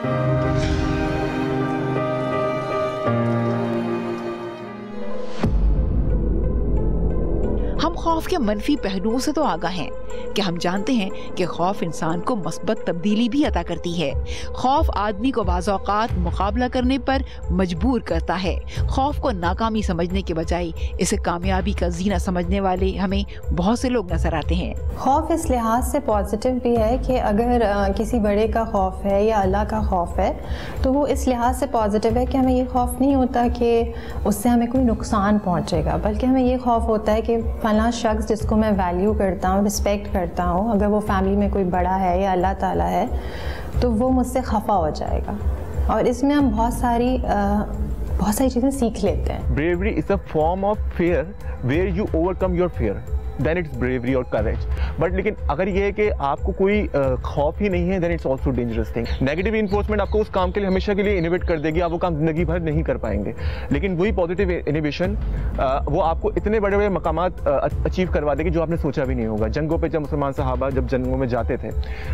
हम खौफ के मनफी पहलुओं से तो आगाह हैं कि हम जानते हैं कि खौफ इंसान को मस्बत तब्दीली भी अता करती है। खौफ आदमी को बाज़ औक़ात मुकाबला करने पर मजबूर करता है। खौफ को नाकामी समझने के बजाय इसे कामयाबी का जीना समझने वाले हमें बहुत से लोग नजर आते हैं। खौफ इस लिहाज से पॉजिटिव भी है कि अगर किसी बड़े का खौफ है या अल्लाह का खौफ है तो वो इस लिहाज से पॉजिटिव है कि हमें ये खौफ नहीं होता कि उससे हमें कोई नुकसान पहुँचेगा, बल्कि हमें ये खौफ होता है कि फलां शख्स जिसको मैं वैल्यू करता हूँ, रिस्पेक्ट करता हूँ, अगर वो फैमिली में कोई बड़ा है या अल्लाह ताला है तो वो मुझसे खफा हो जाएगा। और इसमें हम बहुत सारी चीज़ें सीख लेते हैं। Bravery is a form of fear where you overcome your fear, then it's bravery और करेज। बट लेकिन अगर ये है कि आपको कोई खौफ ही नहीं है, then it's also dangerous thing. Negative enforcement आपको उस काम के लिए हमेशा के लिए इनोवेट कर देगी, आप वो काम जिंदगी भर नहीं कर पाएंगे। लेकिन वही पॉजिटिव इनोवेशन वो आपको इतने बड़े बड़े मकामात अचीव करवा देगी जो आपने सोचा भी नहीं होगा। जंगों पर जब मुसलमान सहाबा जब जंगों में जाते थे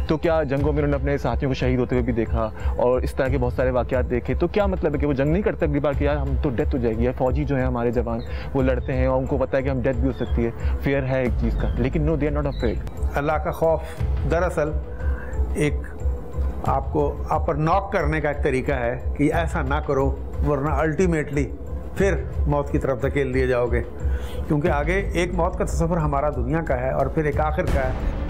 तो क्या जंगों में उन्होंने अपने साथियों को शहीद होते हुए भी देखा और इस तरह के बहुत सारे वाक़यात देखे, तो क्या मतलब है कि वो जंग नहीं करते अगली बार कि यार हम तो डेथ हो जाएगी। या फौजी जो है हमारे जवान वो लड़ते हैं और उनको पता है कि हम डेथ भी हो सकती है, फेयर है एक चीज़ का, लेकिन no they are not afraid. अल्लाह का खौफ दरअसल एक आपको आप पर नॉक करने का एक तरीका है कि ऐसा ना करो वरना अल्टीमेटली फिर मौत की तरफ धकेल दिए जाओगे, क्योंकि आगे एक मौत का तसव्वुर हमारा दुनिया का है और फिर एक आखिर का है।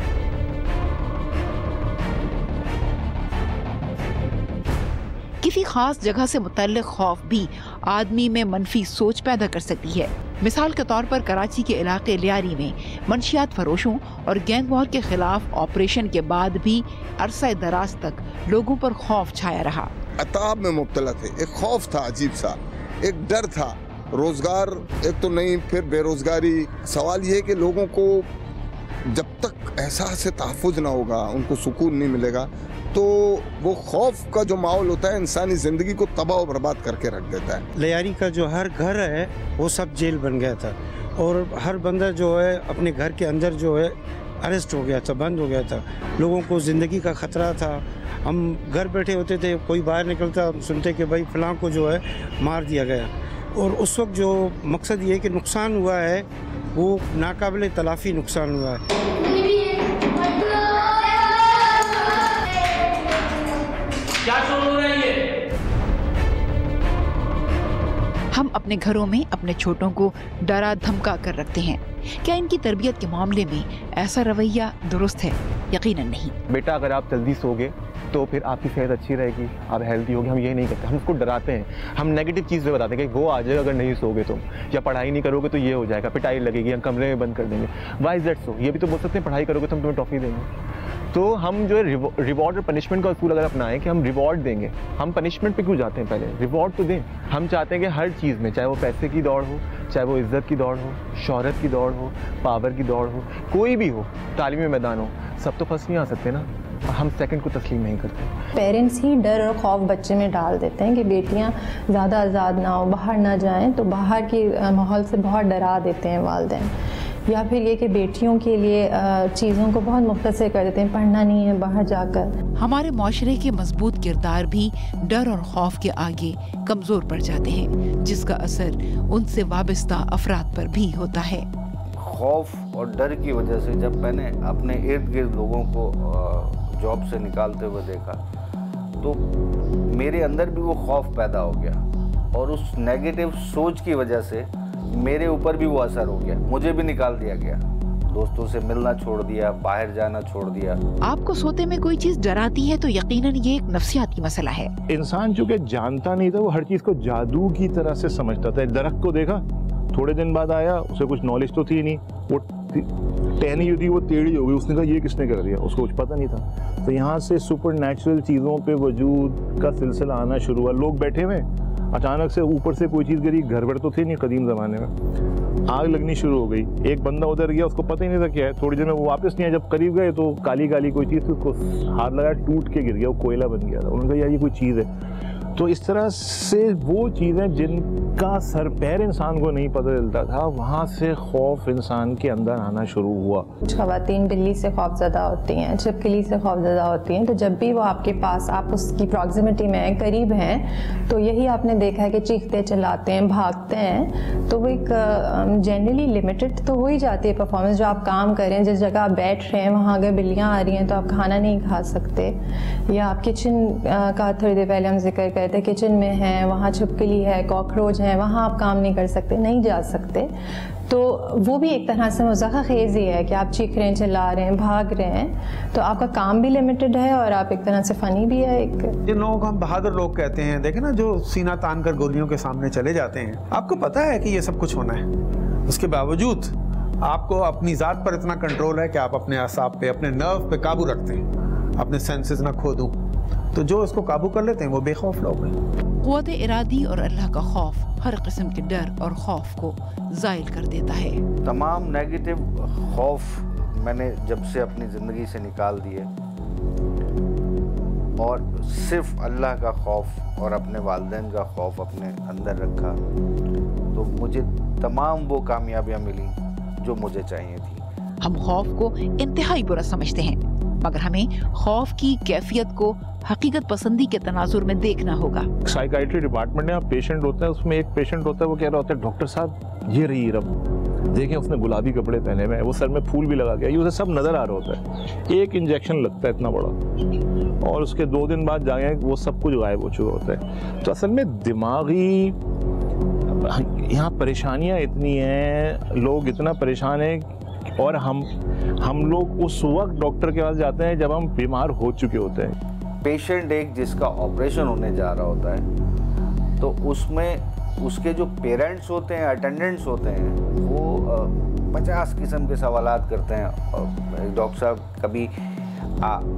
किसी खास जगह से मुतल्लिक खौफ भी आदमी में मनफी सोच पैदा कर सकती है। मिसाल के तौर पर कराची के इलाके लियारी में मंशियात फरोशों और गैंग वॉर के खिलाफ ऑपरेशन के बाद भी अरसा दराज तक लोगों पर खौफ छाया रहा। अताब में मुब्तला थे, एक खौफ था अजीब सा, एक डर था, रोजगार एक तो नहीं, फिर बेरोजगारी। सवाल ये है कि लोगों को जब तक एहसास तहफ़्फ़ुज़ ना होगा, उनको सुकून नहीं मिलेगा, तो वो खौफ का जो माहौल होता है इंसानी ज़िंदगी को तबाह और बर्बाद करके रख देता है। लियारी का जो हर घर है वो सब जेल बन गया था और हर बंदा जो है अपने घर के अंदर जो है अरेस्ट हो गया था, बंद हो गया था। लोगों को ज़िंदगी का ख़तरा था। हम घर बैठे होते थे, कोई बाहर निकलता, सुनते कि भाई फ़लाँ को जो है मार दिया गया। और उस वक्त जो मकसद ये कि नुकसान हुआ है वो नाकाबिले तलाफ़ी नुकसान हुआ है। क्या शुरू हो रहा है ये? हम अपने घरों में अपने छोटों को डरा धमका कर रखते हैं। क्या इनकी तरबियत के मामले में ऐसा रवैया दुरुस्त है? यकीनन नहीं। बेटा अगर आप जल्दी सोगे तो फिर आपकी सेहत अच्छी रहेगी, आप हेल्दी होगे। हम ये नहीं करते, हम उसको डराते हैं, हम नेगेटिव चीज़ें बताते हैं कि वो आ जाएगा अगर नहीं सोगे तुम, या पढ़ाई नहीं करोगे तो ये हो जाएगा, पिटाई लगेगी, हम कमरे में बंद कर देंगे। Why is that so? ये भी तो बोल सकते हैं पढ़ाई करोगे तो हम तुम्हें टॉफ़ी देंगे। तो हम जो है रिवॉर्ड और पनिशमेंट का असूल अगर अपनाएं कि हम रिवॉर्ड देंगे, हम पनिशमेंट पे क्यों जाते हैं? पहले रिवॉर्ड तो दें। हम चाहते हैं कि हर चीज़ में, चाहे वो पैसे की दौड़ हो, चाहे वो इज़्ज़त की दौड़ हो, शोहरत की दौड़ हो, पावर की दौड़ हो, कोई भी हो, तालीमी मैदान हो, सब तो फर्स्ट नहीं आ सकते ना। हम सेकंड को तस्लीम नहीं करते। पेरेंट्स ही डर और खौफ बच्चे में डाल देते हैं कि बेटियां ज़्यादा आज़ाद ना हो, बाहर ना जाएं, तो बाहर के माहौल से बहुत डरा देते हैं वालिदैन। या फिर ये कि बेटियों के लिए चीज़ों को बहुत मुख्तसर कर देते हैं, पढ़ना नहीं है बाहर जाकर। हमारे माशरे के मजबूत किरदार भी डर और खौफ के आगे कमज़ोर पड़ जाते हैं, जिसका असर उनसे वाबस्ता अफराद पर भी होता है। खौफ और डर की वजह से जब मैंने अपने इर्द गिर्द लोगों को जॉब से निकालते हुए देखा तो मेरे अंदर भी वो खौफ पैदा हो गया और उस नेगेटिव सोच की वजह से मेरे ऊपर भी वो असर हो गया। मुझे भी निकाल दिया गया, दोस्तों से मिलना छोड़ दिया, बाहर जाना छोड़ दिया। आपको सोते में कोई चीज डराती है तो यकीनन ये एक नफ्सियाती मसला है। इंसान चूंकि जानता नहीं था, वो हर चीज को जादू की तरह से समझता था। दरख्त को देखा, थोड़े दिन बाद आया, उसे कुछ नॉलेज तो थी नहीं, वो टहनी जो थी वो टेढ़ी हो गई, उसने कहा ये किसने कर दिया, उसको कुछ पता नहीं था। तो यहाँ से सुपर नेचुरल चीज़ों पे वजूद का सिलसिला आना शुरू हुआ। लोग बैठे हुए, अचानक से ऊपर से कोई चीज़ गिरी, घर भर तो थे नहीं कदीम ज़माने में, आग लगनी शुरू हो गई। एक बंदा उधर गया, उसको पता ही नहीं था क्या है, थोड़ी देर में वो वापस नहीं आया। जब करीब गए तो काली काली कोई चीज़ थी, उसको हाथ लगाया, टूट के गिर गया, वो कोयला बन गया था। उन्होंने कहा यार ये कोई चीज़ है। तो इस तरह से वो चीज़ें जिनका सर पैर इंसान को नहीं पता चलता था, वहाँ से खौफ इंसान के अंदर आना शुरू हुआ। कुछ ख़वातीन बिल्ली से खौफज़दा होती हैं, छिपकली से खौफज़दा होती हैं, तो जब भी वो आपके पास, आप उसकी प्रॉक्सिमिटी में करीब हैं, तो यही आपने देखा है कि चीखते चिल्लाते हैं, भागते हैं। तो वो एक जनरली लिमिटेड तो हो ही जाती है परफॉर्मेंस। जो आप काम करें, जिस जगह आप बैठ रहे हैं, वहाँ अगर बिल्लियाँ आ रही हैं तो आप खाना नहीं खा सकते। या आप किचन का थोड़ी देर पहले हम जिक्र करते हैं, किचन में हैं, वहाँ छिपकली है, कॉकरोच है, वहाँ आप काम नहीं कर सकते, नहीं जा सकते। तो वो भी एक तरह से मज़ाक़ खेज़ ही है कि आप चीख रहे हैं, चिल्ला रहे हैं, भाग रहे हैं, तो आपका काम भी लिमिटेड है और आप एक तरह से फ़नी भी है। एक जिन लोगों को हम बहादुर लोग कहते हैं, देखें ना, जो सीना तान कर गोलियों के सामने चले जाते हैं, आपको पता है कि ये सब कुछ होना है, उसके बावजूद आपको अपनी ज़ात पर इतना कंट्रोल है कि आप अपने असाब पे, अपने नर्व पे काबू रखते हैं, अपने सेंसेस ना खो दूँ। तो जो इसको काबू कर लेते हैं वो बेखौफ लोग हैं। क़ुव्वत इरादी और अल्लाह का खौफ हर किस्म के डर और खौफ को ज़ाइल कर देता है। तमाम नेगेटिव खौफ मैंने जब से अपनी ज़िंदगी से निकाल दिए और सिर्फ अल्लाह का खौफ और अपने वालिदैन का खौफ अपने अंदर रखा, तो मुझे तमाम वो कामयाबियाँ मिली जो मुझे चाहिए थी। हम खौफ को इंतहाई बुरा समझते हैं, मगर हमें खौफ की कैफियत को हकीकत पसंदी के तनाजुर में देखना होगा। साइकाइट्री डिपार्टमेंट में आप पेशेंट होता है, उसमें एक पेशेंट होता है, वो कह रहा होता है, डॉक्टर साहब ये रही रब, देखें उसने गुलाबी कपड़े पहने हुए हैं, वो सर में फूल भी लगा गया, ये उसे सब नजर आ रहा होता है। एक इंजेक्शन लगता है इतना बड़ा और उसके 2 दिन बाद जाएंगे वो सब कुछ गायब हो चुका होता है। तो असल में दिमागी यहाँ परेशानियाँ इतनी हैं, लोग इतना परेशान हैं, और हम लोग उस वक्त डॉक्टर के पास जाते हैं जब हम बीमार हो चुके होते हैं। पेशेंट एक जिसका ऑपरेशन होने जा रहा होता है, तो उसमें उसके जो पेरेंट्स होते हैं, अटेंडेंट्स होते हैं, वो 50 किस्म के सवालात करते हैं। डॉक्टर साहब कभी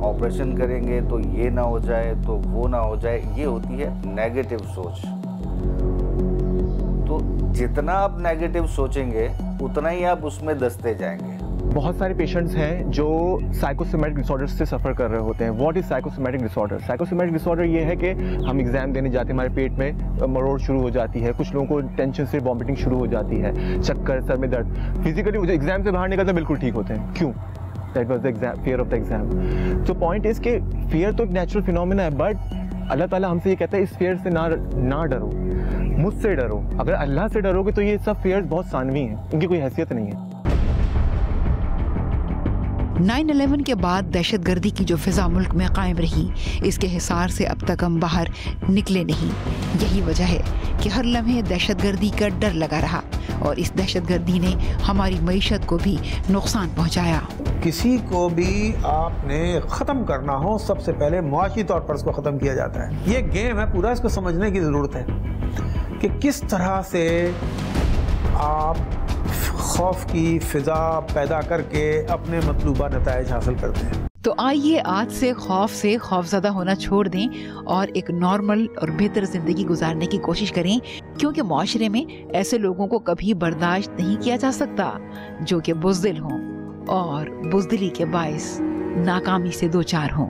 ऑपरेशन करेंगे तो ये ना हो जाए, तो वो ना हो जाए, ये होती है नेगेटिव सोच। तो जितना आप नेगेटिव सोचेंगे उतना ही आप उसमें दसते जाएंगे। बहुत सारे पेशेंट्स हैं जो साइकोसोमैटिक डिसऑर्डर से सफ़र कर रहे होते हैं। What is psychosomatic disorder? Psychosomatic disorder ये है कि हम एग्ज़ाम देने जाते हैं, हमारे पेट में मरोड़ शुरू हो जाती है, कुछ लोगों को टेंशन से वॉमिटिंग शुरू हो जाती है, चक्कर, सर में दर्द, फिजिकली मुझे एग्ज़ाम से बाहर निकलते बिल्कुल ठीक होते हैं। क्यों? That was the exam, fear of the exam. तो पॉइंट इज़ कि फियर तो एक नेचुरल फिनोमेना है, बट अल्लाह ताला हमसे ये कहता है इस फियर से ना डरो, मुझसे डरो। अगर अल्लाह से डरोगे तो ये सब फियर्स बहुत सानवी हैं, इनकी कोई हैसियत नहीं है। 9/11 के बाद दहशतगर्दी की जो फिजा मुल्क में कायम रही, इसके हिसार से अब तक हम बाहर निकले नहीं। यही वजह है कि हर लम्हे दहशतगर्दी का डर लगा रहा और इस दहशतगर्दी ने हमारी मईशत को भी नुकसान पहुंचाया। किसी को भी आपने ख़त्म करना हो, सबसे पहले मुआशी तौर पर उसको ख़त्म किया जाता है। ये गेम है पूरा, इसको समझने की ज़रूरत है कि किस तरह से आप खौफ की फिजा पैदा करके अपने मतलूबा नताइज हासिल करते हैं। तो आइए आज से खौफज़दा होना छोड़ दें और एक नॉर्मल और बेहतर जिंदगी गुजारने की कोशिश करें, क्योंकि माशरे में ऐसे लोगों को कभी बर्दाश्त नहीं किया जा सकता जो कि बुज़दिल हों और बुज़दिली के बाइस नाकामी से 2-4 हों।